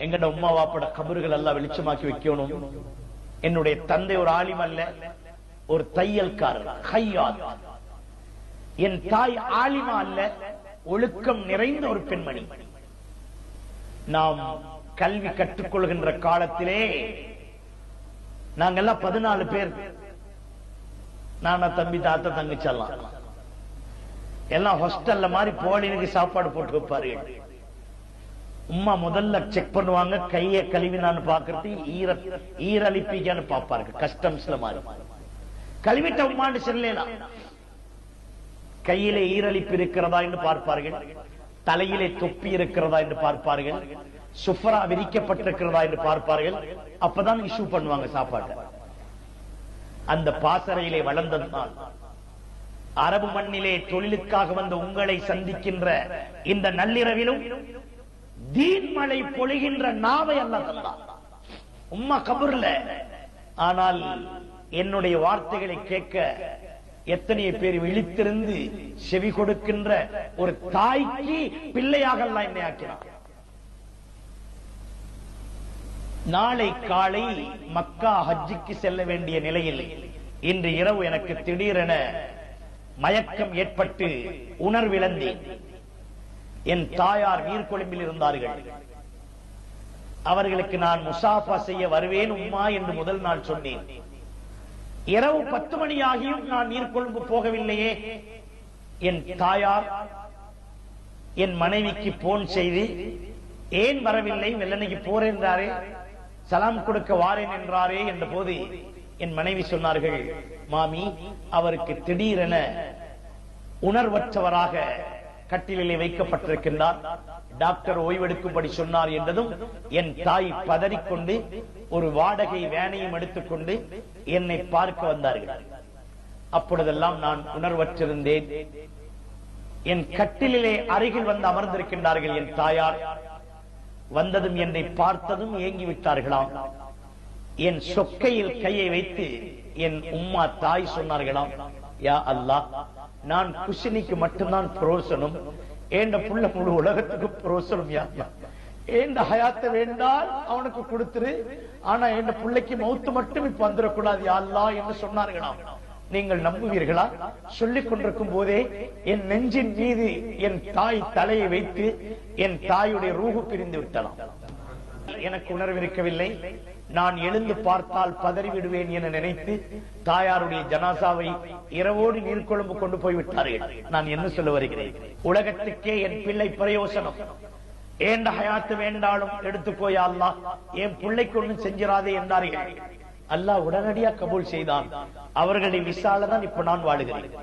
எங்கட உம்மா வாப்பட கபறுகள் எல்லாம் வெளிச்சமாக்கி வைக்கணும். என்னுடைய தந்தை ஒரு ஆலிம் அல்ல, ஒரு தையல்காரர், ஹையாத். என் தாய் ஆலிமா அல்ல, ஒழுக்கம் நிறைந்த ஒரு பெண்மணி. நாம் கல்வி கற்றுக்கொள்கின்ற காலத்திலே நாங்கெல்லாம் 14 பேர். நானா, தம்பி, தாத்தா, தங்கச்செல்லாம் எல்லாம் ஹாஸ்டல்ல மாதிரி போலினுக்கு சாப்பாடு போட்டு வைப்பார்கள். உம்மா முதல்ல செக் பண்ணுவாங்க, கையை கழுவினான்னு பாக்குறது, ஈரலிப்பிக்கான்னு பாப்பார்கள். கஸ்டம்ஸ்ல மாதிரி கழுவிட்ட உம்மான்னு சொல்லலாம். கையிலே ஈரலிப்பு இருக்கிறதா என்று பார்ப்பார்கள், தலையிலே தொப்பி இருக்கிறதா என்று பார்ப்பார்கள், சுஃபரா விரிக்கப்பட்டிருக்கிறதா என்று பார்ப்பார்கள். அப்பதான் இஷ்யூ பண்ணுவாங்க சாப்பாட்டை. அந்த பாசறையிலே வளர்ந்ததுதான் அரபு மண்ணிலே தொழிலுக்காக வந்த உங்களை சந்திக்கின்ற இந்த நள்ளிரவிலும் தீன் மழை பொழிகின்ற நாவை அல்லாஹ் தந்தான். உம்மா கபர்ல. ஆனால் என்னுடைய வார்த்தைகளை கேட்க எத்தனைய பேர் விழித்திருந்து செவி கொடுக்கின்ற ஒரு தாய்க்கு பிள்ளையாக அல்லாஹ் என்னை ஆக்கினார். நாளை காலை மக்கா ஹஜ்ஜுக்கு செல்ல வேண்டிய நிலையில் இன்று இரவு எனக்கு திடீரென மயக்கம் ஏற்பட்டு உணர்விழந்தேன். என் தாயார் நீர்கொழும்பில் இருந்தார்கள். அவர்களுக்கு நான் முசாஃபா செய்ய வருவேன் உம்மா என்று முதல் நாள் சொன்னேன். இரவு 10 மணியாகியும் நான் நீர்கொழும்பு போகவில்லையே. என் தாயார் என் மனைவிக்கு போன் செய்து ஏன் வரவில்லை, வெள்ளனைக்கு போறேன் என்றாரே, சலாம் கொடுக்க வாரேன் என்றாரே என்ற போது என் மனைவி சொன்னார்கள், மாமி, அவருக்கு திடீரென உணர்வற்றவராக கட்டிலே வைக்கப்பட்டிருக்கின்றார், டாக்டர் ஓய்வெடுக்கும்படி சொன்னார் என்றதும் என் தாய் பதறிக்கொண்டு ஒரு வாடகை வேனையும் எடுத்துக்கொண்டு என்னை பார்க்க வந்தார்கள். அப்பொழுதெல்லாம் நான் உணர்வற்றிருந்தேன். என் கட்டிலே அருகில் வந்து அமர்ந்திருக்கின்றார்கள் என் தாயார். வந்ததும் என்னை பார்த்ததும் ஏங்கி விட்டார்களாம். என் சொக்கையில் கையை வைத்து என் உம்மா தாய் சொன்னார்களாம், யா அல்லாஹ், நான் குஷினிக்கு மட்டும்தான் புரோசனும், ஏண்ட புள்ள முழு உலகத்துக்கு புரோசனும். யா அல்லாஹ், ஏண்ட ஹயாத்தை வேண்டால் அவனுக்கு கொடுத்துரு, ஆனா என் பிள்ளைக்கு மௌத்து மட்டும் இப்ப வந்துடக்கூடாது யா அல்லாஹ் என்று சொன்னார்களாம். நீங்கள் நம்புவீர்களா? சொல்லிக் கொண்டிருக்கும் போதே என் நெஞ்சின் மீது என் தாய் தலையை வைத்து என் தாயுடைய ரூஹு பிரிந்து விட்டலாம். எனக்கு உணர்விருக்கவில்லை. நான் எழுந்து பார்த்தால் பதறிவிடுவேன் என நினைத்து தாயாருடைய ஜனாசாவை இரவோடு நீர்கொழும்பு கொண்டு போய்விட்டார்கள். நான் என்ன சொல்ல வருகிறேன்? உலகத்துக்கே என் பிள்ளை பிரயோசனம், ஏண்ட ஹயாத்து வேண்டாலும் எடுத்துக்கோயா அல்லாஹ், என் பிள்ளைக்கு ஒன்றும் செஞ்சிராதே என்றார்கள். அல்லாஹ் உடனடியாக கபூல் செய்தான். அவர்களுடைய விசால தான் இப்ப நான் வாழுகிறேன்.